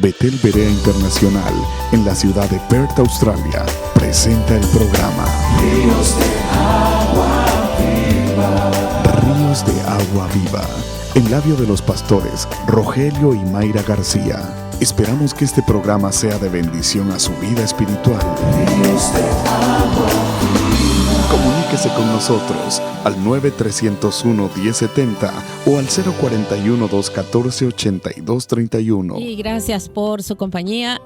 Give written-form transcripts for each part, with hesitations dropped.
Betel Berea Internacional, en la ciudad de Perth, Australia, presenta el programa Ríos de Agua Viva. Ríos de Agua Viva, en labio de los pastores Rogelio y Mayra García. Esperamos que este programa sea de bendición a su vida espiritual. Ríos de Agua Viva. Comuníquese con nosotros al 9-301-1070 o al 041-214-8231. Y gracias por su compañía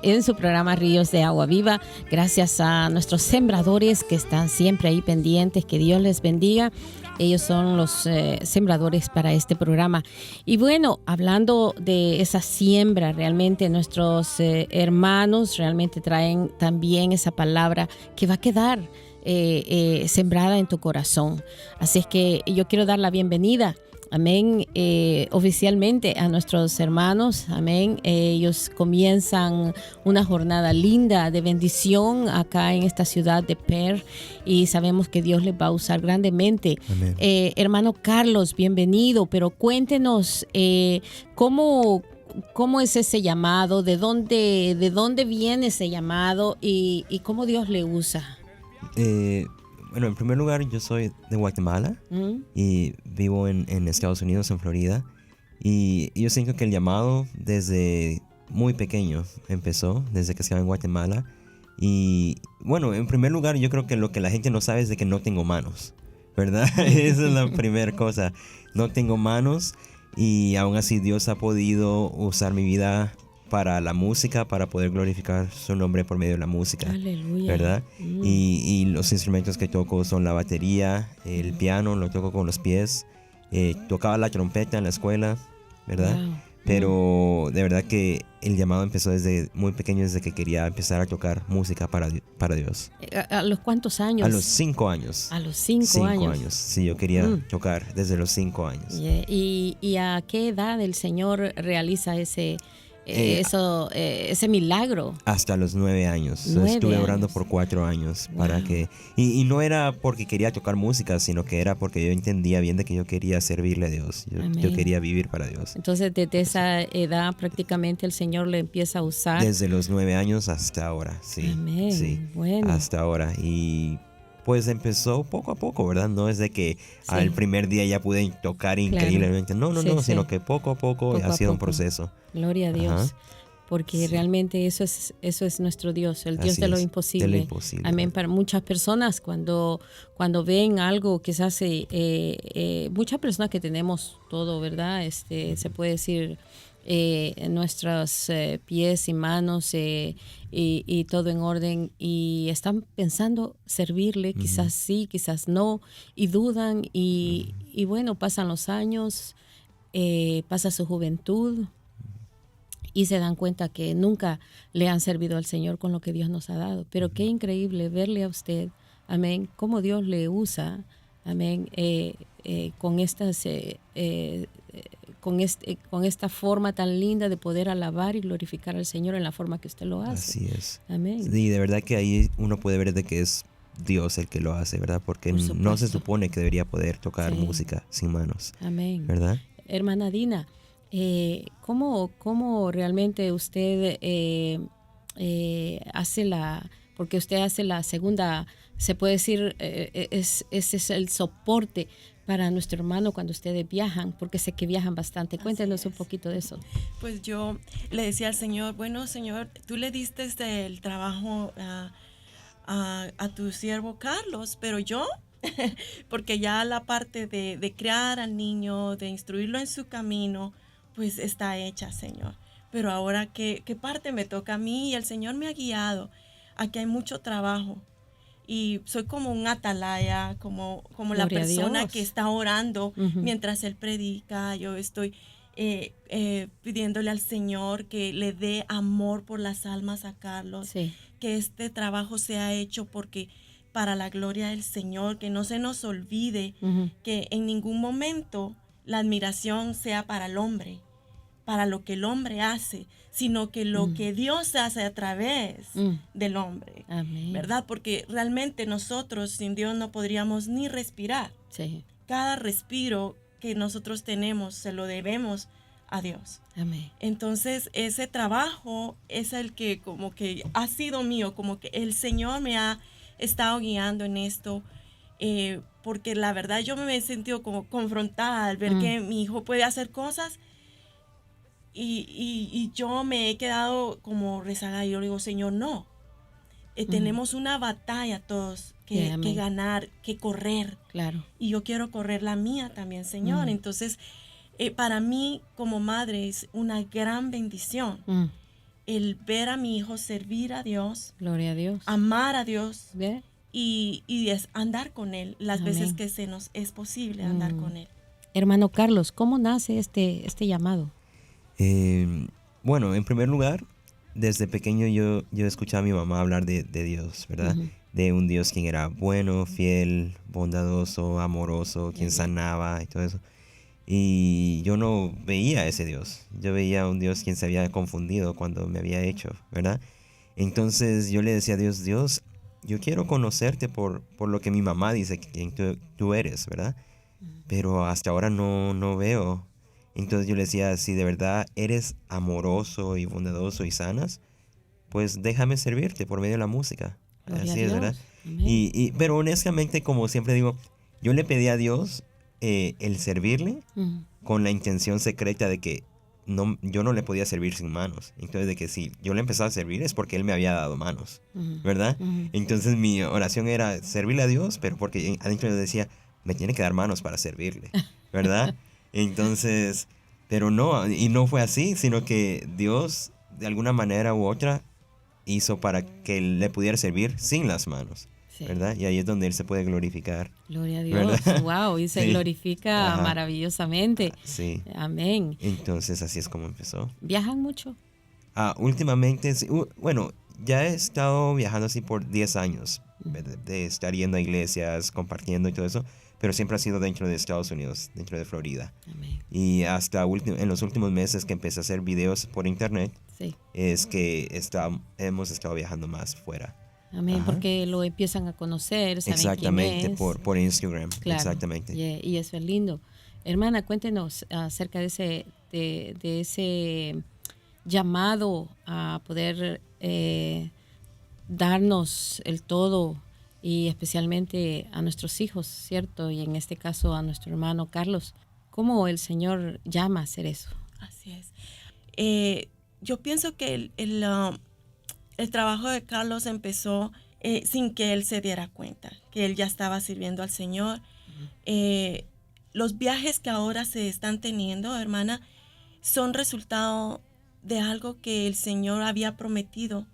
en su programa Ríos de Agua Viva. Gracias a nuestros sembradores que están siempre ahí pendientes. Que Dios les bendiga. Ellos son los sembradores para este programa. Y bueno, hablando de esa siembra, realmente nuestros hermanos realmente traen también esa palabra que va a quedar sembrada en tu corazón. Así es que yo quiero dar la bienvenida, amén, oficialmente a nuestros hermanos, amén. Ellos comienzan una jornada linda de bendición acá en esta ciudad de Perth y sabemos que Dios les va a usar grandemente. Hermano Carlos, bienvenido, pero cuéntenos cómo es ese llamado, de dónde viene ese llamado y cómo Dios le usa. Bueno, en primer lugar, yo soy de Guatemala y vivo en Estados Unidos, en Florida. Y yo siento que el llamado desde muy pequeño empezó, desde que estaba en Guatemala. Y bueno, en primer lugar, yo creo que lo que la gente no sabe es de que no tengo manos, ¿verdad? Esa es la primera cosa. No tengo manos y aún así Dios ha podido usar mi vida para la música, para poder glorificar su nombre por medio de la música. Aleluya. ¿Verdad? Y los instrumentos que toco son la batería, el piano, lo toco con los pies. Tocaba la trompeta en la escuela, ¿verdad? Wow. Pero de verdad que el llamado empezó desde muy pequeño, desde que quería empezar a tocar música para Dios. ¿A los cuántos años? A los 5 años. A los 5 años. Sí, yo quería tocar desde los 5 años. Yeah. ¿Y a qué edad el Señor realiza ese milagro? Hasta los 9 años. Estuve orando por 4 años para que... Y no era porque quería tocar música, sino que era porque yo entendía bien de que yo quería servirle a Dios. Yo quería vivir para Dios. Entonces, desde esa edad prácticamente el Señor le empieza a usar. Desde los 9 años hasta ahora, sí. Amén. Sí, bueno. Hasta ahora. Y pues empezó poco a poco, ¿verdad? No es de que al primer día ya pude tocar increíblemente. No, sino que poco a poco ha sido un proceso. Gloria a Dios. Ajá. Porque realmente eso es nuestro Dios, el Dios de lo imposible. De lo imposible. Amén. Para muchas personas cuando ven algo que se hace, muchas personas que tenemos todo, ¿verdad? Se puede decir nuestros pies y manos y todo en orden y están pensando servirle, quizás sí, quizás no, y dudan y bueno, pasan los años, pasa su juventud y se dan cuenta que nunca le han servido al Señor con lo que Dios nos ha dado. Pero qué increíble verle a usted, amén, cómo Dios le usa, amén, con esta forma tan linda de poder alabar y glorificar al Señor en la forma que usted lo hace. Así es. Amén. Y de verdad que ahí uno puede ver de que es Dios el que lo hace, ¿verdad? Porque no se supone que debería poder tocar música sin manos. Amén. ¿Verdad? Hermana Dina, ¿cómo realmente usted porque usted hace la segunda, se puede decir, ese es el soporte para nuestro hermano cuando ustedes viajan, porque sé que viajan bastante. Cuéntenos un poquito de eso. Pues yo le decía al Señor, bueno, Señor, tú le diste el trabajo a tu siervo Carlos, pero yo, porque ya la parte de criar al niño, de instruirlo en su camino, pues está hecha, Señor. Pero ahora, ¿qué parte me toca a mí? Y el Señor me ha guiado. Aquí hay mucho trabajo. Y soy como un atalaya, como la persona que está orando mientras Él predica. Yo estoy pidiéndole al Señor que le dé amor por las almas a Carlos. Sí. Que este trabajo sea hecho para la gloria del Señor. Que no se nos olvide que en ningún momento la admiración sea para el hombre, para lo que el hombre hace, sino que lo que Dios hace a través del hombre. Amén. ¿Verdad? Porque realmente nosotros sin Dios no podríamos ni respirar. Sí. Cada respiro que nosotros tenemos se lo debemos a Dios. Amén. Entonces, ese trabajo es el que como que ha sido mío, como que el Señor me ha estado guiando en esto, porque la verdad yo me he sentido como confrontada al ver que mi hijo puede hacer cosas y yo me he quedado como rezagada y yo le digo, Señor, no. Tenemos una batalla todos que ganar, que correr. Claro. Y yo quiero correr la mía también, Señor. Entonces, para mí como madre es una gran bendición el ver a mi hijo servir a Dios. Gloria a Dios. Amar a Dios. ¿Ve? Y es andar con Él las veces que se nos es posible andar con Él. Hermano Carlos, ¿cómo nace este llamado? Bueno, en primer lugar, desde pequeño yo escuchaba a mi mamá hablar de Dios, ¿verdad? De un Dios quien era bueno, fiel, bondadoso, amoroso, quien sanaba y todo eso. Y yo no veía a ese Dios. Yo veía a un Dios quien se había confundido cuando me había hecho, ¿verdad? Entonces yo le decía a Dios, Dios, yo quiero conocerte por lo que mi mamá dice que tú eres, ¿verdad? Pero hasta ahora no veo. Entonces yo le decía, si de verdad eres amoroso y bondadoso y sanas, pues déjame servirte por medio de la música. Gloria Así a es, Dios. ¿verdad? Amén. Pero honestamente, como siempre digo, yo le pedí a Dios el servirle con la intención secreta de que yo no le podía servir sin manos. Entonces, de que si yo le empezaba a servir es porque Él me había dado manos, ¿verdad? Entonces, mi oración era servirle a Dios, pero porque adentro yo decía, me tiene que dar manos para servirle, ¿verdad? Entonces, pero no, y no fue así, sino que Dios, de alguna manera u otra, hizo para que le pudiera servir sin las manos, Sí. ¿verdad? Y ahí es donde Él se puede glorificar. Gloria a Dios. ¿Verdad? Wow, y se Sí. glorifica Ajá. maravillosamente. Sí. Amén. Entonces, así es como empezó. ¿Viajan mucho? Últimamente, sí, bueno, ya he estado viajando así por 10 años, de estar yendo a iglesias, compartiendo y todo eso, pero siempre ha sido dentro de Estados Unidos, dentro de Florida. Amén. Y hasta en los últimos meses que empecé a hacer videos por internet, Sí. es que hemos estado viajando más fuera. Amén, Ajá. porque lo empiezan a conocer, saben Exactamente, quién es. por Instagram. Claro. Exactamente. Y eso es lindo. Hermana, cuéntenos acerca de ese llamado a poder darnos el todo y especialmente a nuestros hijos, ¿cierto? Y en este caso a nuestro hermano Carlos. ¿Cómo el Señor llama a hacer eso? Así es. Yo pienso que el trabajo de Carlos empezó sin que él se diera cuenta, que él ya estaba sirviendo al Señor. Los viajes que ahora se están teniendo, hermana, son resultado de algo que el Señor había prometido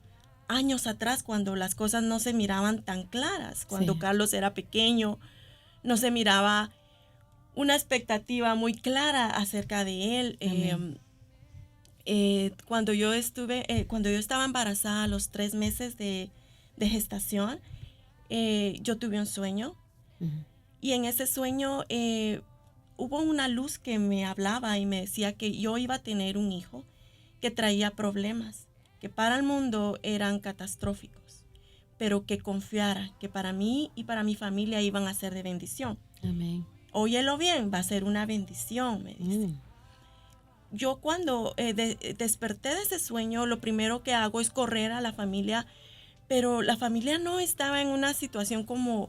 años atrás, cuando las cosas no se miraban tan claras, cuando Sí. Carlos era pequeño, no se miraba una expectativa muy clara acerca de él. Cuando yo estaba embarazada a los 3 meses de gestación, yo tuve un sueño. Y en ese sueño hubo una luz que me hablaba y me decía que yo iba a tener un hijo que traía problemas, que para el mundo eran catastróficos, pero que confiara que para mí y para mi familia iban a ser de bendición. Amén. Óyelo bien, va a ser una bendición, me dice. Yo cuando desperté de ese sueño, lo primero que hago es correr a la familia, pero la familia no estaba en una situación como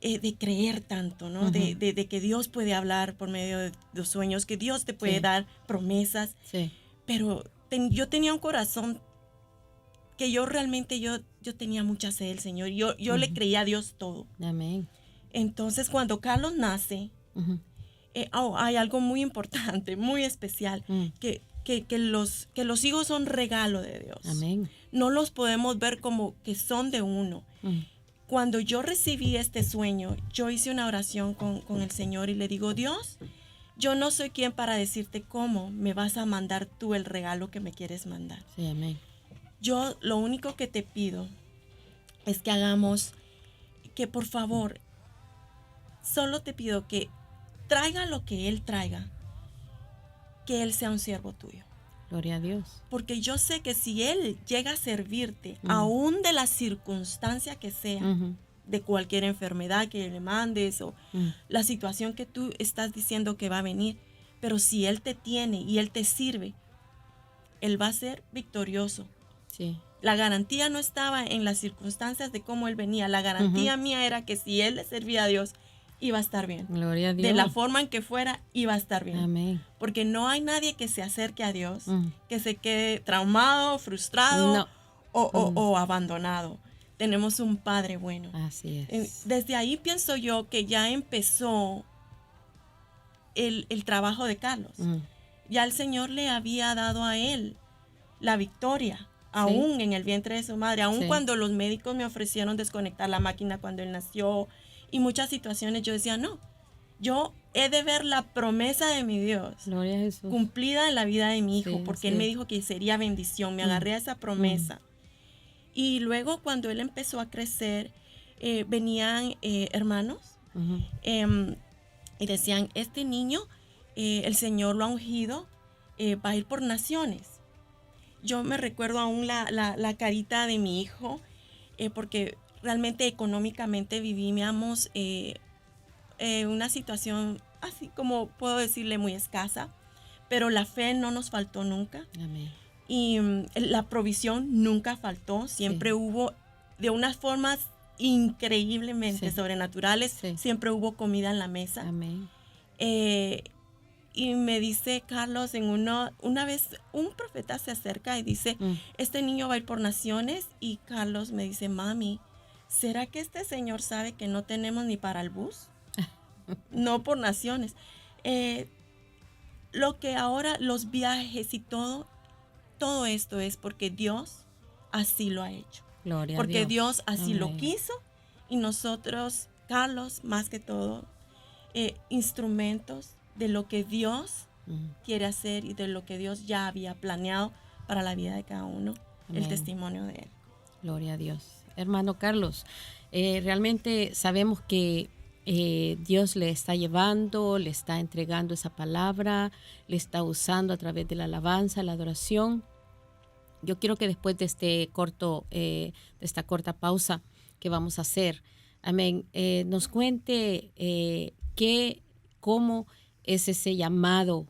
de creer tanto, ¿no? De que Dios puede hablar por medio de los sueños, que Dios te puede dar promesas. Sí. Pero yo tenía un corazón que yo realmente, yo tenía mucha sed del Señor. Yo le creía a Dios todo. Amén. Entonces, cuando Carlos nace, hay algo muy importante, muy especial, que los hijos son regalo de Dios. Amén. No los podemos ver como que son de uno. Cuando yo recibí este sueño, yo hice una oración con el Señor y le digo, Dios, yo no soy quien para decirte cómo me vas a mandar tú el regalo que me quieres mandar. Sí, amén. Yo lo único que te pido es que hagamos, que por favor, solo te pido que traiga lo que Él traiga, que Él sea un siervo tuyo. Gloria a Dios. Porque yo sé que si Él llega a servirte, aún de la circunstancia que sea, de cualquier enfermedad que le mandes o la situación que tú estás diciendo que va a venir, pero si Él te tiene y Él te sirve, Él va a ser victorioso. Sí. La garantía no estaba en las circunstancias de cómo Él venía. La garantía mía era que si Él le servía a Dios, iba a estar bien. Gloria a Dios. De la forma en que fuera, iba a estar bien. Amén. Porque no hay nadie que se acerque a Dios, que se quede traumado, frustrado o abandonado. Tenemos un Padre bueno. Así es. Desde ahí pienso yo que ya empezó el trabajo de Carlos. Ya el Señor le había dado a él la victoria, aún en el vientre de su madre, aún cuando los médicos me ofrecieron desconectar la máquina cuando él nació y muchas situaciones, yo decía, no, yo he de ver la promesa de mi Dios Gloria a Jesús. cumplida en la vida de mi hijo, porque él me dijo que sería bendición, me agarré a esa promesa. Y luego cuando él empezó a crecer, venían hermanos y decían, este niño, el Señor lo ha ungido, va a ir por naciones. Yo me recuerdo aún la carita de mi hijo, porque realmente económicamente vivíamos una situación, así como puedo decirle, muy escasa, pero la fe no nos faltó nunca. Amén. Y la provisión nunca faltó, siempre hubo, de unas formas increíblemente sobrenaturales, siempre hubo comida en la mesa. Amén. Y me dice Carlos, una vez un profeta se acerca y dice, este niño va a ir por naciones, y Carlos me dice, mami, ¿será que este señor sabe que no tenemos ni para el bus? No por naciones. Lo que ahora, los viajes y todo esto es porque Dios así lo ha hecho. Gloria porque a Dios. Dios así lo quiso, y nosotros, Carlos, más que todo, instrumentos de lo que Dios quiere hacer y de lo que Dios ya había planeado para la vida de cada uno. Amén. El testimonio de Él. Gloria a Dios. Hermano Carlos, realmente sabemos que Dios le está llevando, le está entregando esa palabra, le está usando a través de la alabanza, la adoración. Yo quiero que después de de esta corta pausa que vamos a hacer, amén, nos cuente cómo es ese llamado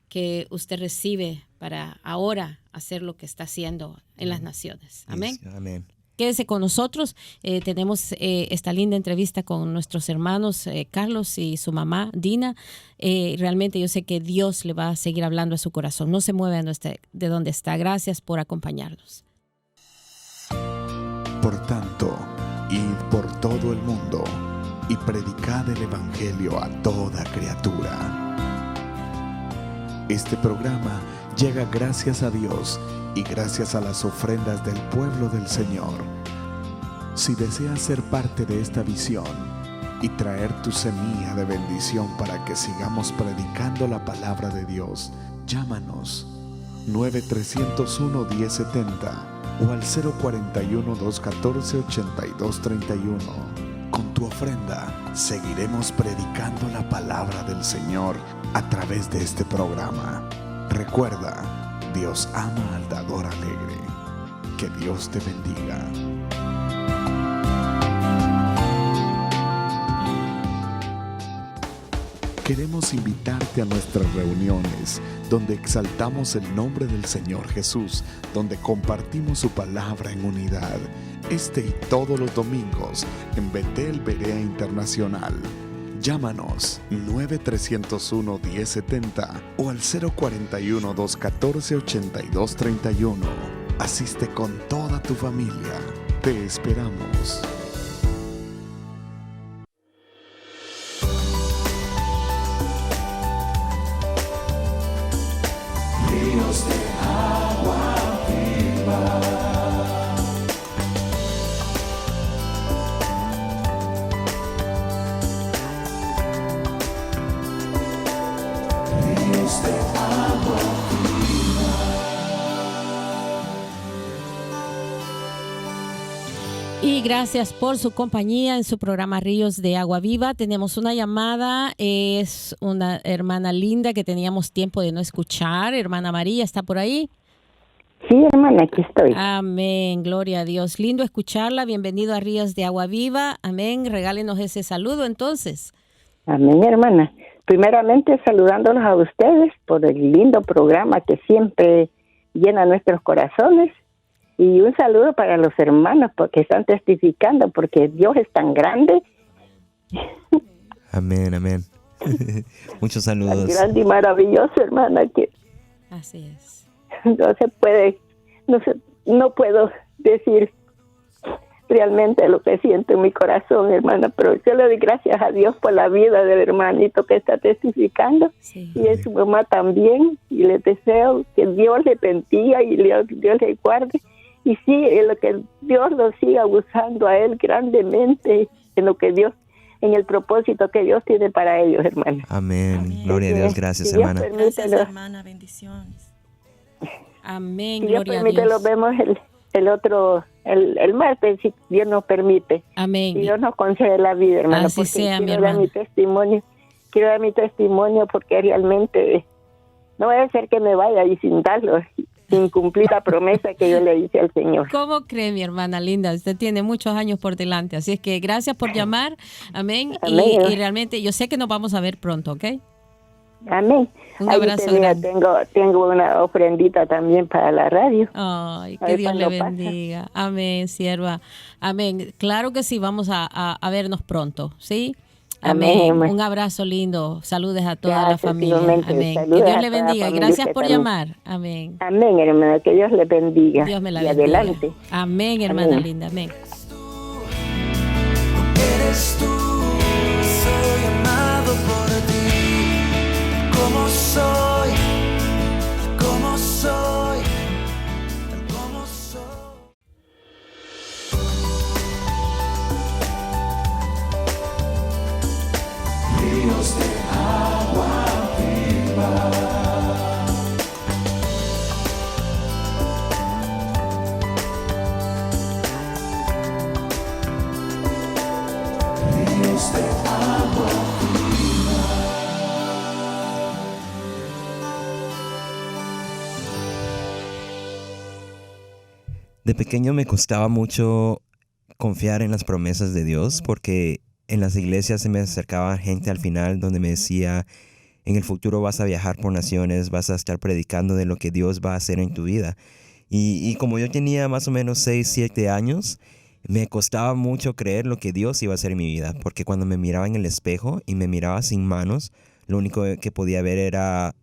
que usted recibe para ahora hacer lo que está haciendo en las naciones. Amén. Yes, amén. Quédese con nosotros. Tenemos esta linda entrevista con nuestros hermanos Carlos y su mamá Dina. Realmente yo sé que Dios le va a seguir hablando a su corazón. No se mueva de donde está. Gracias por acompañarnos. Por tanto, id por todo el mundo y predicad el Evangelio a toda criatura. Este programa llega gracias a Dios y gracias a las ofrendas del pueblo del Señor. Si deseas ser parte de esta visión y traer tu semilla de bendición para que sigamos predicando la palabra de Dios, llámanos 9-301-1070 o al 041-214-8231. Con tu ofrenda seguiremos predicando la palabra del Señor a través de este programa. Recuerda, Dios ama al dador alegre. Que Dios te bendiga. Queremos invitarte a nuestras reuniones, donde exaltamos el nombre del Señor Jesús, donde compartimos su palabra en unidad. Este y todos los domingos en Betel Berea Internacional. Llámanos 9-301-1070 o al 041-214-8231. Asiste con toda tu familia. Te esperamos. Ríos de agua viva. Y gracias por su compañía en su programa Ríos de Agua Viva. Tenemos una llamada, es una hermana linda que teníamos tiempo de no escuchar. Hermana María, ¿está por ahí? Sí, hermana, aquí estoy. Amén, gloria a Dios. Lindo escucharla, bienvenido a Ríos de Agua Viva. Amén, regálenos ese saludo entonces. Amén, hermana. primeramente saludándolos a ustedes por el lindo programa que siempre llena nuestros corazones. Y un saludo para los hermanos porque están testificando, porque Dios es tan grande. Amén, amén. Muchos Tan saludos. grande y maravilloso, hermana, que Así es. no puedo decir realmente lo que siento en mi corazón, hermana, pero yo le doy gracias a Dios por la vida del hermanito que está testificando, Sí. y de su mamá también, y le deseo que Dios le bendiga y Dios le guarde, y sí, en lo que Dios lo siga usando a él grandemente, en el propósito que Dios tiene para ellos, hermana. Amén. Amén. Gloria a Dios. Gracias, Si Dios hermana. permite, Gracias, hermana. Bendiciones. Amén, si Dios gloria a permite, Dios. lo vemos el martes, si Dios nos permite. Amén. Y Dios nos concede la vida, hermano. Así porque sea, mi quiero dar hermana. quiero dar mi testimonio porque realmente no va a ser que me vaya y sin darlo, sin cumplir la promesa que yo le hice al Señor. ¿Cómo cree, mi hermana linda? Usted tiene muchos años por delante, así es que gracias por llamar. Amén. Amén. Y realmente yo sé que nos vamos a ver pronto, ¿ok? Amén. Un Ahí abrazo tenía, grande. tengo una ofrendita también para la radio. Ay, A que ver Dios le cuándo pasa. bendiga. Amén, sierva. Amén. Claro que sí, vamos a vernos pronto, ¿sí? Amén, Amén. hermana. Un abrazo lindo. Saludes a toda la Gracias, familia. igualmente. Amén. Que Saludos Dios a le toda la bendiga. familia Gracias que por también. llamar. Amén. Amén, hermana, que Dios le bendiga. Dios me la y bendiga. adelante. Amén, hermana Amén. linda. Amén. Eres tú, soy amado por ti, como soy, como soy, como soy. De pequeño me costaba mucho confiar en las promesas de Dios porque en las iglesias se me acercaba gente al final donde me decía, en el futuro vas a viajar por naciones, vas a estar predicando de lo que Dios va a hacer en tu vida. Y como yo tenía más o menos 6, 7 años, me costaba mucho creer lo que Dios iba a hacer en mi vida, porque cuando me miraba en el espejo y me miraba sin manos, lo único que podía ver era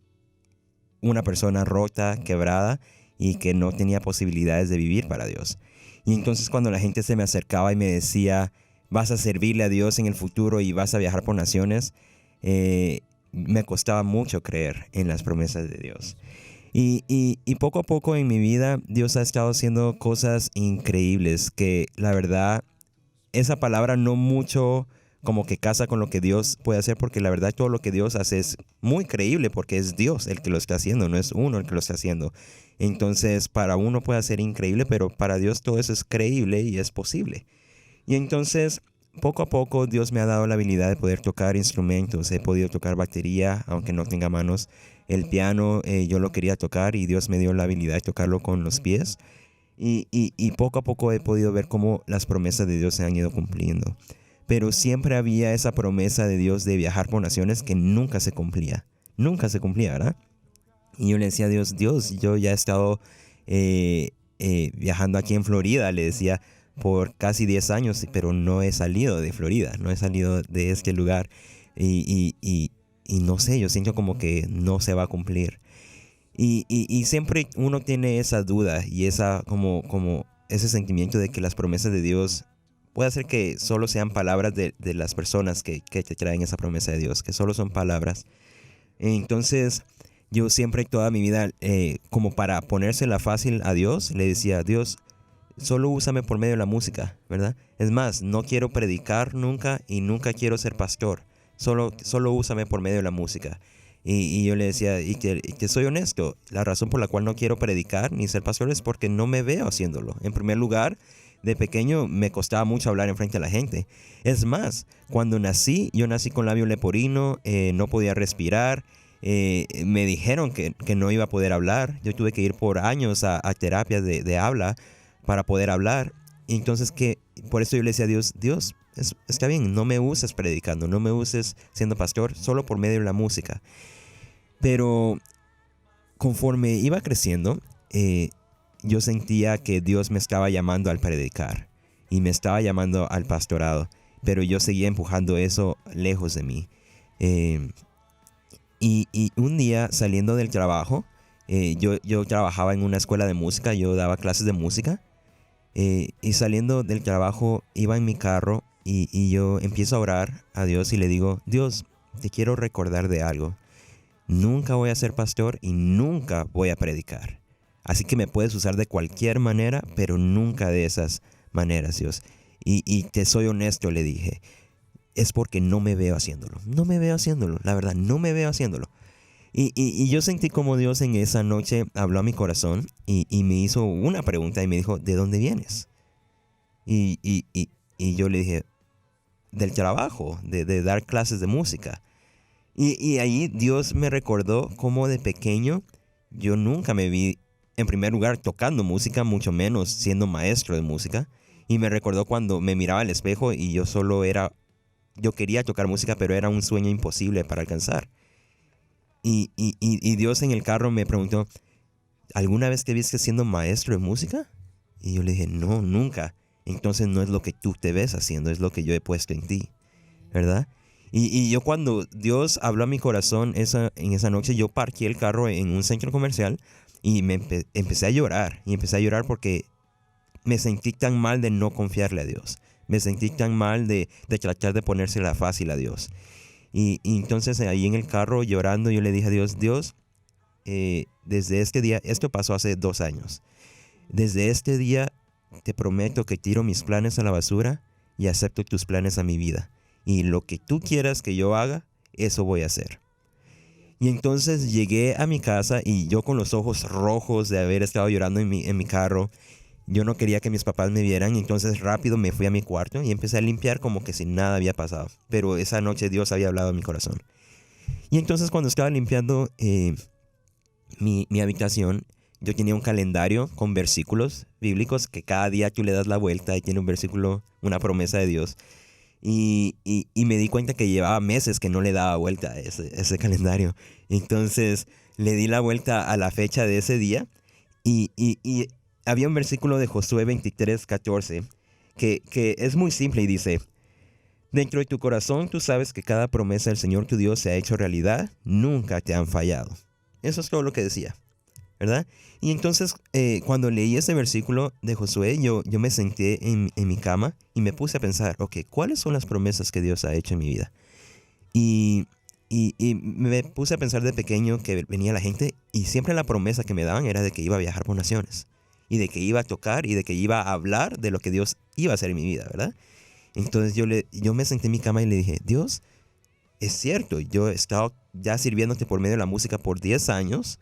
una persona rota, quebrada y que no tenía posibilidades de vivir para Dios. Y entonces cuando la gente se me acercaba y me decía, vas a servirle a Dios en el futuro y vas a viajar por naciones, me costaba mucho creer en las promesas de Dios. Y poco a poco en mi vida Dios ha estado haciendo cosas increíbles que la verdad esa palabra no mucho como que casa con lo que Dios puede hacer, porque la verdad todo lo que Dios hace es muy creíble porque es Dios el que lo está haciendo, no es uno el que lo está haciendo. Entonces para uno puede ser increíble, pero para Dios todo eso es creíble y es posible. Y entonces poco a poco Dios me ha dado la habilidad de poder tocar instrumentos. He podido tocar batería aunque no tenga manos. El piano yo lo quería tocar y Dios me dio la habilidad de tocarlo con los pies. Y poco a poco he podido ver cómo las promesas de Dios se han ido cumpliendo. Pero siempre había esa promesa de Dios de viajar por naciones que nunca se cumplía. Nunca se cumplía, ¿verdad? Y yo le decía a Dios, yo ya he estado viajando aquí en Florida, le decía, por casi 10 años, pero no he salido de Florida, no he salido de este lugar. Y no sé, yo siento como que no se va a cumplir. Y siempre uno tiene esa duda y esa como ese sentimiento de que las promesas de Dios puede ser que solo sean palabras de las personas que te traen esa promesa de Dios, que solo son palabras. Entonces yo siempre toda mi vida, como para ponérsela fácil a Dios, le decía, Dios, solo úsame por medio de la música, ¿verdad? Es más, no quiero predicar nunca y nunca quiero ser pastor. Solo úsame por medio de la música. Y yo le decía, y que soy honesto, la razón por la cual no quiero predicar ni ser pastor es porque no me veo haciéndolo. En primer lugar, de pequeño me costaba mucho hablar enfrente a la gente. Es más, cuando nací, yo nací con labio leporino, no podía respirar, me dijeron que no iba a poder hablar. Yo tuve que ir por años a terapias de habla para poder hablar. Y entonces por eso yo le decía a Dios, está bien, no me uses predicando, no me uses siendo pastor, solo por medio de la música. Pero conforme iba creciendo, yo sentía que Dios me estaba llamando al predicar y me estaba llamando al pastorado, pero yo seguía empujando eso lejos de mí. Y un día, saliendo del trabajo, yo trabajaba en una escuela de música, yo daba clases de música, y saliendo del trabajo iba en mi carro y yo empiezo a orar a Dios y le digo: Dios, te quiero recordar de algo. Nunca voy a ser pastor y nunca voy a predicar. Así que me puedes usar de cualquier manera, pero nunca de esas maneras, Dios. Y te soy honesto, le dije. Es porque no me veo haciéndolo. No me veo haciéndolo, la verdad, no me veo haciéndolo. Y yo sentí como Dios en esa noche habló a mi corazón y me hizo una pregunta y me dijo: ¿de dónde vienes? Y yo le dije: del trabajo, de dar clases de música. Y ahí Dios me recordó cómo de pequeño yo nunca me vi, en primer lugar, tocando música, mucho menos siendo maestro de música. Y me recordó cuando me miraba al espejo y yo quería tocar música, pero era un sueño imposible para alcanzar. Y Dios en el carro me preguntó: ¿alguna vez te viste siendo maestro de música? Y yo le dije: no, nunca. Entonces no es lo que tú te ves haciendo, es lo que yo he puesto en ti, ¿verdad? Y yo, cuando Dios habló a mi corazón en esa noche, yo parqué el carro en un centro comercial y empecé a llorar. Y empecé a llorar porque me sentí tan mal de no confiarle a Dios. Me sentí tan mal de tratar de ponérsela fácil a Dios. Y entonces ahí en el carro llorando yo le dije a Dios: Dios, desde este día, esto pasó hace 2 años. Desde este día te prometo que tiro mis planes a la basura y acepto tus planes a mi vida. Y lo que tú quieras que yo haga, eso voy a hacer. Y entonces llegué a mi casa y yo, con los ojos rojos de haber estado llorando en mi carro, yo no quería que mis papás me vieran. Y entonces rápido me fui a mi cuarto y empecé a limpiar como que si nada había pasado. Pero esa noche Dios había hablado a mi corazón. Y entonces, cuando estaba limpiando mi habitación, yo tenía un calendario con versículos bíblicos que cada día tú le das la vuelta y tiene un versículo, una promesa de Dios. Y me di cuenta que llevaba meses que no le daba vuelta a ese calendario. Entonces le di la vuelta a la fecha de ese día y había un versículo de Josué 23:14 que es muy simple y dice: dentro de tu corazón tú sabes que cada promesa del Señor tu Dios se ha hecho realidad, nunca te han fallado. Eso es todo lo que decía, ¿verdad? Y entonces, cuando leí ese versículo de Josué, yo me senté en mi cama y me puse a pensar: ok, ¿cuáles son las promesas que Dios ha hecho en mi vida? Y me puse a pensar de pequeño que venía la gente y siempre la promesa que me daban era de que iba a viajar por naciones y de que iba a tocar y de que iba a hablar de lo que Dios iba a hacer en mi vida, ¿verdad? Entonces yo me senté en mi cama y le dije: Dios, es cierto, yo he estado ya sirviéndote por medio de la música por 10 años.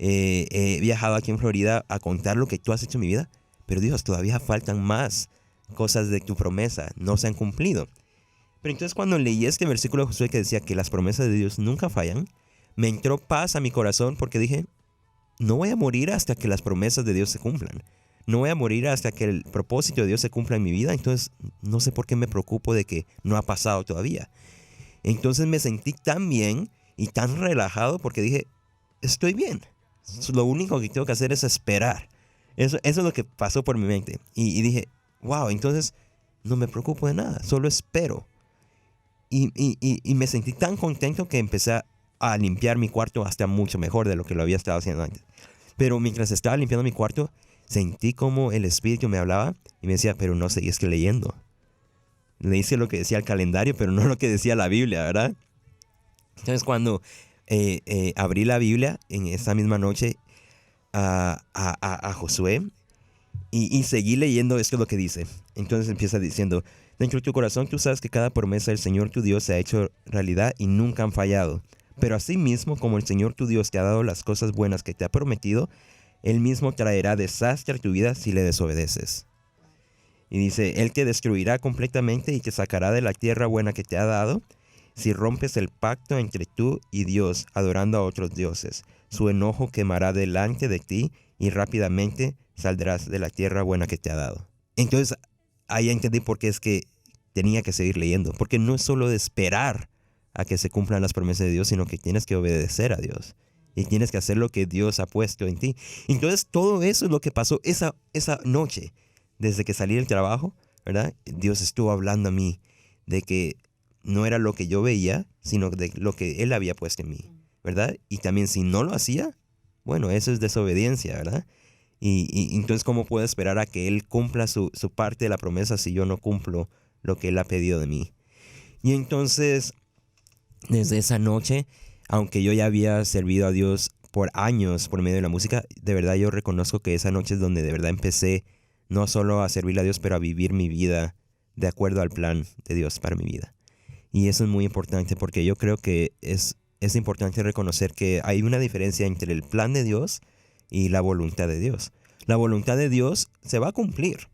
He viajado aquí en Florida a contar lo que tú has hecho en mi vida, pero Dios, todavía faltan más cosas de tu promesa, no se han cumplido. Pero entonces, cuando leí este versículo de Josué que decía que las promesas de Dios nunca fallan, me entró paz a mi corazón, porque dije: no voy a morir hasta que las promesas de Dios se cumplan. No voy a morir hasta que el propósito de Dios se cumpla en mi vida. Entonces no sé por qué me preocupo de que no ha pasado todavía. Entonces me sentí tan bien y tan relajado, porque dije: estoy bien. Lo único que tengo que hacer es esperar. Eso es lo que pasó por mi mente. Y dije: wow, entonces no me preocupo de nada, solo espero. Y me sentí tan contento que empecé a limpiar mi cuarto hasta mucho mejor de lo que lo había estado haciendo antes. Pero mientras estaba limpiando mi cuarto, sentí como el Espíritu me hablaba y me decía: pero no seguiste leyendo. Leíste lo que decía el calendario, pero no lo que decía la Biblia, ¿verdad? Entonces, cuando abrí la Biblia en esa misma noche a Josué y seguí leyendo, esto es lo que dice. Entonces empieza diciendo: dentro de tu corazón tú sabes que cada promesa del Señor tu Dios se ha hecho realidad y nunca han fallado. Pero asimismo, como el Señor tu Dios te ha dado las cosas buenas que te ha prometido, Él mismo traerá desastre a tu vida si le desobedeces. Y dice: Él te destruirá completamente y te sacará de la tierra buena que te ha dado, si rompes el pacto entre tú y Dios, adorando a otros dioses. Su enojo quemará delante de ti y rápidamente saldrás de la tierra buena que te ha dado. Entonces, ahí entendí por qué es que tenía que seguir leyendo, porque no es solo de esperar a que se cumplan las promesas de Dios, sino que tienes que obedecer a Dios y tienes que hacer lo que Dios ha puesto en ti. Entonces todo eso es lo que pasó esa noche, desde que salí del trabajo, ¿verdad? Dios estuvo hablando a mí de que no era lo que yo veía, sino de lo que Él había puesto en mí, ¿verdad? Y también si no lo hacía, bueno, eso es desobediencia, ¿verdad? Y entonces, ¿cómo puedo esperar a que Él cumpla su parte de la promesa si yo no cumplo lo que Él ha pedido de mí? Y entonces, desde esa noche, aunque yo ya había servido a Dios por años por medio de la música, de verdad yo reconozco que esa noche es donde de verdad empecé no solo a servirle a Dios, pero a vivir mi vida de acuerdo al plan de Dios para mi vida. Y eso es muy importante porque yo creo que es importante reconocer que hay una diferencia entre el plan de Dios y la voluntad de Dios. La voluntad de Dios se va a cumplir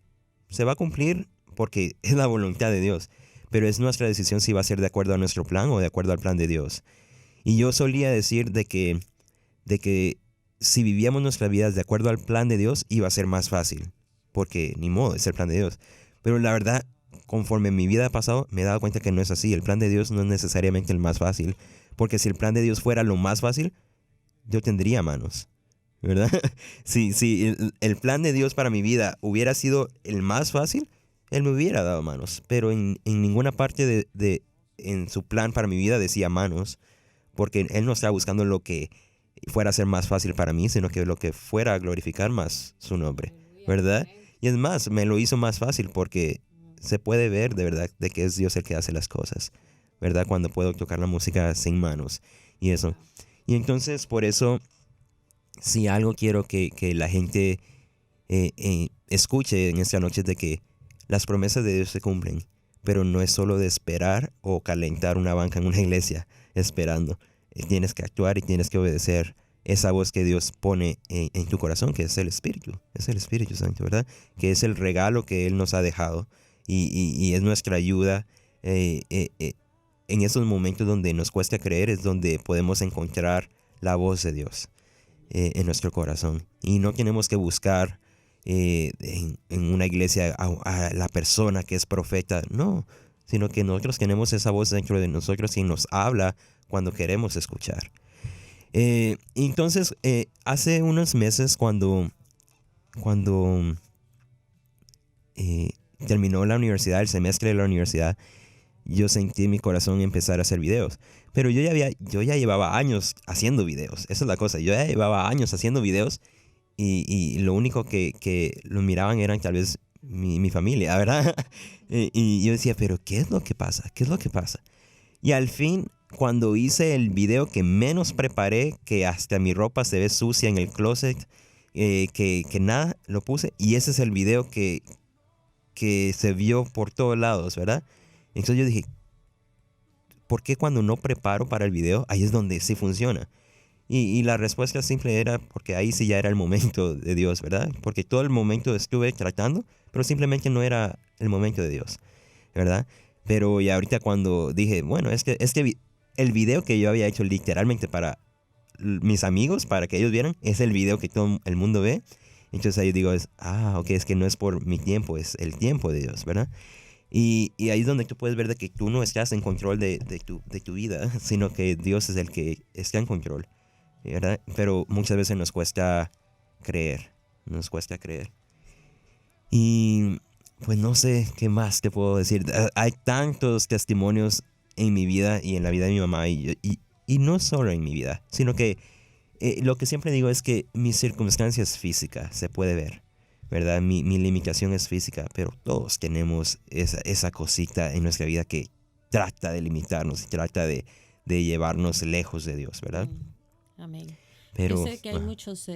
porque es la voluntad de Dios, pero es nuestra decisión si va a ser de acuerdo a nuestro plan o de acuerdo al plan de Dios. Y yo solía decir de que si vivíamos nuestras vidas de acuerdo al plan de Dios, iba a ser más fácil, porque ni modo, es el plan de Dios. Pero la verdad, conforme mi vida ha pasado, me he dado cuenta que no es así. El plan de Dios no es necesariamente el más fácil, porque si el plan de Dios fuera lo más fácil, yo tendría manos, ¿verdad? Si el plan de Dios para mi vida hubiera sido el más fácil, Él me hubiera dado manos. Pero en ninguna parte en su plan para mi vida decía manos, porque Él no estaba buscando lo que fuera a ser más fácil para mí, sino que lo que fuera a glorificar más su nombre, ¿verdad? Y es más, me lo hizo más fácil porque se puede ver de verdad de que es Dios el que hace las cosas, ¿verdad? Cuando puedo tocar la música sin manos y eso. Y entonces por eso, si algo quiero que la gente escuche en esta noche es de que las promesas de Dios se cumplen, pero no es solo de esperar o calentar una banca en una iglesia esperando. Tienes que actuar y tienes que obedecer esa voz que Dios pone en tu corazón, que es el Espíritu Santo, ¿verdad? Que es el regalo que Él nos ha dejado y es nuestra ayuda en esos momentos donde nos cuesta creer, es donde podemos encontrar la voz de Dios en nuestro corazón. Y no tenemos que buscar en una iglesia a la persona que es profeta, no, sino que nosotros tenemos esa voz dentro de nosotros y nos habla cuando queremos escuchar. Entonces, hace unos meses cuando terminó la universidad, el semestre de la universidad, yo sentí en mi corazón empezar a hacer videos. Pero yo ya llevaba años haciendo videos. Esa es la cosa. Yo ya llevaba años haciendo videos y lo único que lo miraban eran tal vez mi familia, ¿verdad? Y yo decía, pero ¿qué es lo que pasa? ¿Qué es lo que pasa? Y al fin, cuando hice el video que menos preparé, que hasta mi ropa se ve sucia en el closet, que nada, lo puse. Y ese es el video que se vio por todos lados, ¿verdad? Entonces yo dije, ¿por qué cuando no preparo para el video, ahí es donde sí funciona? Y la respuesta simple era porque ahí sí ya era el momento de Dios, ¿verdad? Porque todo el momento estuve tratando, pero simplemente no era el momento de Dios, ¿verdad? Pero ya ahorita cuando dije, bueno, es que el video que yo había hecho literalmente para mis amigos, para que ellos vieran, es el video que todo el mundo ve. Entonces ahí digo, ok, es que no es por mi tiempo, es el tiempo de Dios, ¿verdad? Y ahí es donde tú puedes ver de que tú no estás en control de tu vida, sino que Dios es el que está en control, ¿verdad? Pero muchas veces nos cuesta creer. Y pues no sé qué más te puedo decir. Hay tantos testimonios en mi vida y en la vida de mi mamá y no solo en mi vida, sino que lo que siempre digo es que mi circunstancia es física, se puede ver, ¿verdad? Mi limitación es física, pero todos tenemos esa cosita en nuestra vida que trata de limitarnos y trata de llevarnos lejos de Dios, ¿verdad? Amén. Pero, yo sé que hay muchas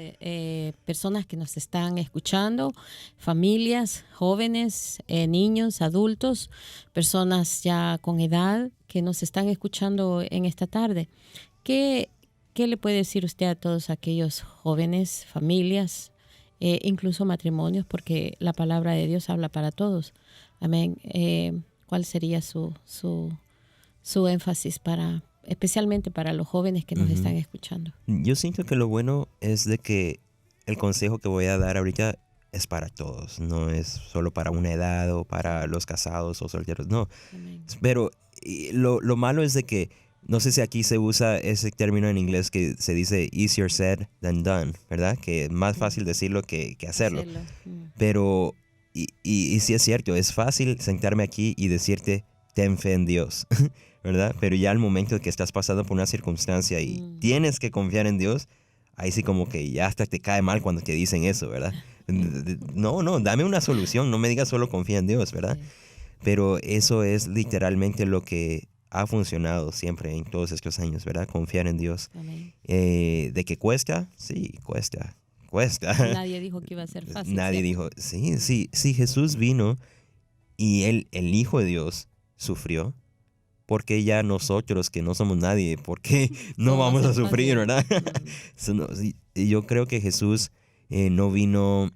personas que nos están escuchando, familias, jóvenes, niños, adultos, personas ya con edad que nos están escuchando en esta tarde. ¿Qué le puede decir usted a todos aquellos jóvenes, familias, incluso matrimonios? Porque la palabra de Dios habla para todos. Amén. ¿Cuál sería su énfasis especialmente para los jóvenes que nos están escuchando? Yo siento que lo bueno es de que el consejo que voy a dar ahorita es para todos, no es solo para una edad o para los casados o solteros, no. Amén. Pero lo malo es de que, no sé si aquí se usa ese término en inglés que se dice easier said than done, ¿verdad? Que es más fácil decirlo que hacerlo. Pero, y sí es cierto, es fácil sentarme aquí y decirte, ten fe en Dios, ¿verdad? Pero ya al momento que estás pasando por una circunstancia y tienes que confiar en Dios, ahí sí como que ya hasta te cae mal cuando te dicen eso, ¿verdad? No, dame una solución, no me digas solo confía en Dios, ¿verdad? Sí. Pero eso es literalmente lo que ha funcionado siempre en todos estos años, ¿verdad? Confiar en Dios. ¿De que cuesta? Sí, cuesta. Nadie dijo que iba a ser fácil. Nadie dijo, sí, Jesús vino y el Hijo de Dios sufrió. Porque ya nosotros que no somos nadie, ¿por qué no vamos a sufrir, verdad? Yo creo que Jesús no vino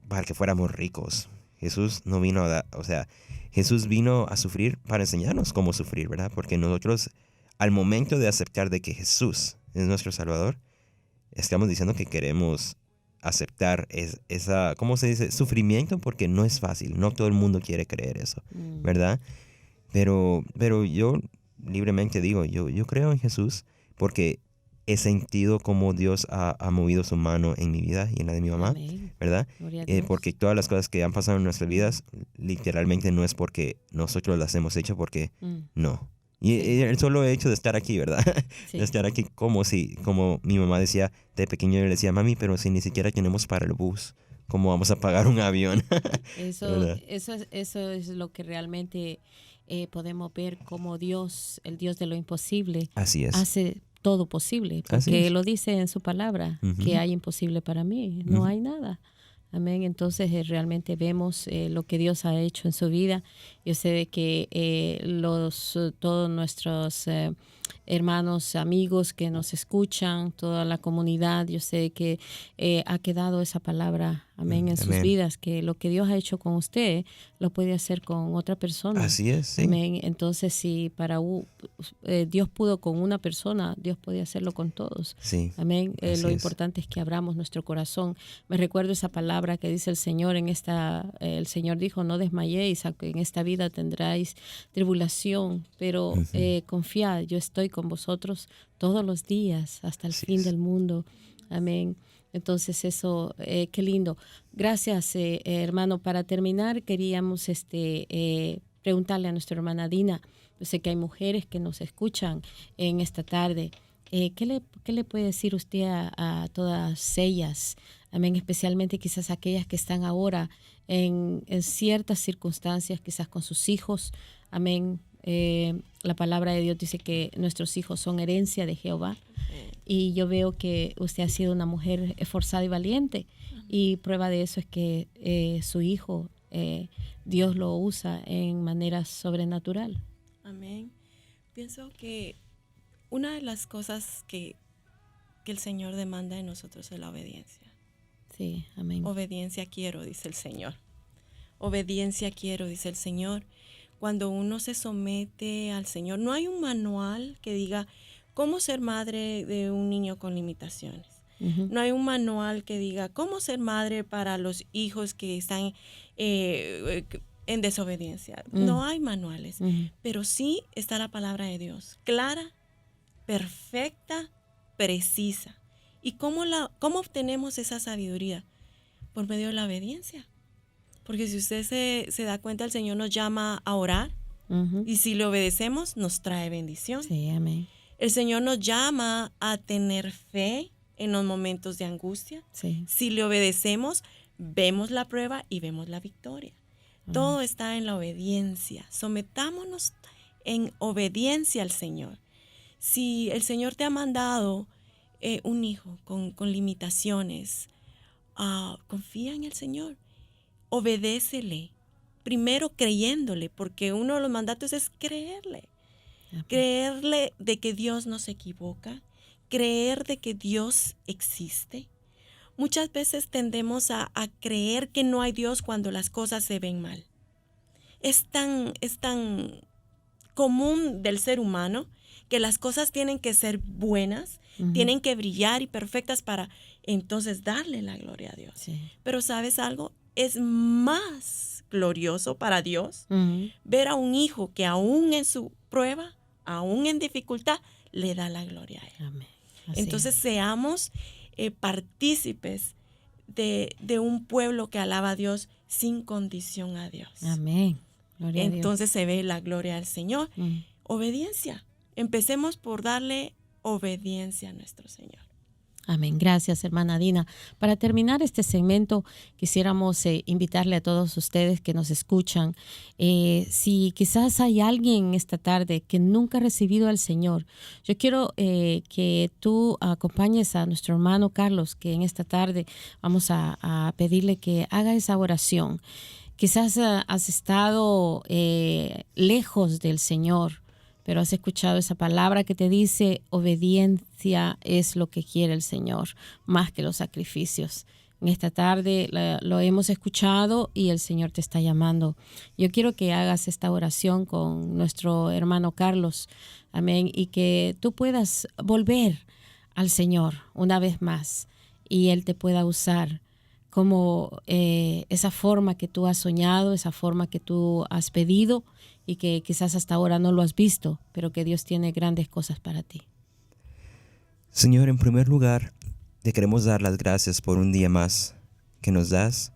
para que fuéramos ricos. Jesús no vino Jesús vino a sufrir para enseñarnos cómo sufrir, ¿verdad? Porque nosotros, al momento de aceptar de que Jesús es nuestro Salvador, estamos diciendo que queremos aceptar esa, ¿cómo se dice? Sufrimiento, porque no es fácil. No todo el mundo quiere creer eso, ¿verdad? Pero yo libremente digo, yo creo en Jesús porque he sentido cómo Dios ha movido su mano en mi vida y en la de mi mamá, Amén. ¿Verdad? Porque todas las cosas que han pasado en nuestras vidas, literalmente no es porque nosotros las hemos hecho, porque no. Y el solo hecho de estar aquí, ¿verdad? Sí. De estar aquí como mi mamá decía, de pequeño yo le decía, mami, pero si ni siquiera tenemos para el bus, ¿cómo vamos a pagar un avión? Eso es lo que realmente podemos ver como Dios, el Dios de lo imposible, Así es. hace todo posible, porque lo dice en su palabra, que hay imposible para mí, no hay nada. Amén. Entonces realmente vemos lo que Dios ha hecho en su vida. Yo sé de que todos nuestros hermanos, amigos que nos escuchan, toda la comunidad, yo sé que ha quedado esa palabra, amén, en sus vidas, que lo que Dios ha hecho con usted lo puede hacer con otra persona. Así es, sí. Amén. Entonces, si Dios pudo con una persona, Dios puede hacerlo con todos. Sí. Amén. Lo importante es que abramos nuestro corazón. Me recuerdo esa palabra que dice el Señor el Señor dijo, no desmayéis, en esta vida tendráis tribulación, pero confiad, yo estoy con vosotros todos los días hasta el fin del mundo. Amén. Entonces eso, qué lindo. Gracias, hermano. Para terminar, queríamos preguntarle a nuestra hermana Dina. Yo sé que hay mujeres que nos escuchan en esta tarde. ¿Qué le puede decir usted a todas ellas? Amén, especialmente quizás aquellas que están ahora en ciertas circunstancias, quizás con sus hijos. Amén. La palabra de Dios dice que nuestros hijos son herencia de Jehová. Y yo veo que usted ha sido una mujer esforzada y valiente. Y prueba de eso es que su hijo, Dios lo usa en manera sobrenatural. Amén. Pienso que una de las cosas que el Señor demanda de nosotros es la obediencia. Sí, amén. Obediencia quiero, dice el Señor. Obediencia quiero, dice el Señor. Cuando uno se somete al Señor, no hay un manual que diga cómo ser madre de un niño con limitaciones. No hay un manual que diga cómo ser madre para los hijos que están en desobediencia. No hay manuales, pero sí está la palabra de Dios, clara, perfecta, precisa. ¿Y cómo obtenemos esa sabiduría? Por medio de la obediencia. Porque si usted se da cuenta, el Señor nos llama a orar, y si le obedecemos, nos trae bendición. Sí, amén. El Señor nos llama a tener fe en los momentos de angustia. Sí. Si le obedecemos, vemos la prueba y vemos la victoria. Todo está en la obediencia. Sometámonos en obediencia al Señor. Si el Señor te ha mandado un hijo con limitaciones, confía en el Señor. Obedécele. Primero creyéndole, porque uno de los mandatos es creerle. Amén. Creerle de que Dios no se equivoca. Creer de que Dios existe. Muchas veces tendemos a creer que no hay Dios cuando las cosas se ven mal. Es tan común del ser humano que las cosas tienen que ser buenas, tienen que brillar y perfectas para entonces darle la gloria a Dios. Sí. Pero ¿sabes algo? es más glorioso para Dios ver a un hijo que aún en su prueba, aún en dificultad, le da la gloria a Él. Amén. Así Entonces seamos partícipes de un pueblo que alaba a Dios sin condición a Dios. Amén. Gloria a Dios. Entonces se ve la gloria al Señor. Obediencia. Empecemos por darle obediencia a nuestro Señor. Amén. Gracias, hermana Dina. Para terminar este segmento, quisiéramos invitarle a todos ustedes que nos escuchan, si quizás hay alguien esta tarde que nunca ha recibido al Señor, yo quiero que tú acompañes a nuestro hermano Carlos, que en esta tarde vamos a pedirle que haga esa oración. Quizás has estado lejos del Señor, pero has escuchado esa palabra que te dice obediencia es lo que quiere el Señor, más que los sacrificios. En esta tarde lo hemos escuchado y el Señor te está llamando. Yo quiero que hagas esta oración con nuestro hermano Carlos, amén, y que tú puedas volver al Señor una vez más y Él te pueda usar como esa forma que tú has soñado, esa forma que tú has pedido y que quizás hasta ahora no lo has visto, pero que Dios tiene grandes cosas para ti. Señor, en primer lugar, te queremos dar las gracias por un día más que nos das.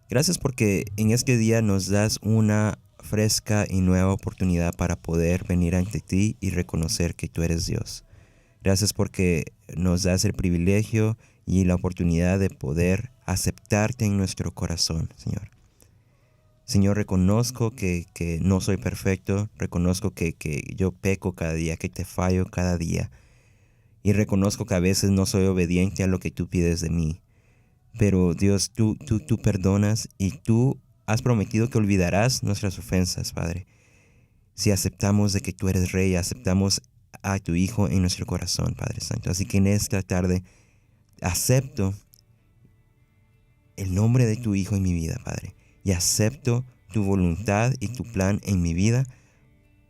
Gracias porque en este día nos das una fresca y nueva oportunidad para poder venir ante ti y reconocer que tú eres Dios. Gracias porque nos das el privilegio y la oportunidad de poder aceptarte en nuestro corazón, Señor. Señor, reconozco que no soy perfecto, reconozco que yo peco cada día, que te fallo cada día. Y reconozco que a veces no soy obediente a lo que tú pides de mí. Pero Dios, tú perdonas y tú has prometido que olvidarás nuestras ofensas, Padre. Si aceptamos de que tú eres Rey, aceptamos a tu Hijo en nuestro corazón, Padre Santo. Así que en esta tarde acepto el nombre de tu Hijo en mi vida, Padre. Y acepto tu voluntad y tu plan en mi vida,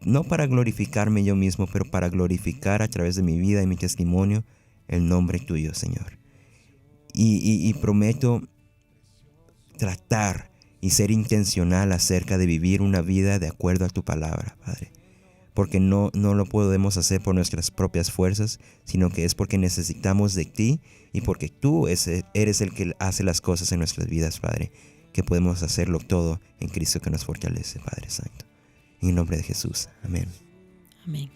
no para glorificarme yo mismo, pero para glorificar a través de mi vida y mi testimonio el nombre tuyo, Señor. Y prometo tratar y ser intencional acerca de vivir una vida de acuerdo a tu palabra, Padre. Porque no lo podemos hacer por nuestras propias fuerzas, sino que es porque necesitamos de ti y porque tú eres el que hace las cosas en nuestras vidas, Padre. Que podemos hacerlo todo en Cristo que nos fortalece, Padre Santo. En el nombre de Jesús. Amén. Amén.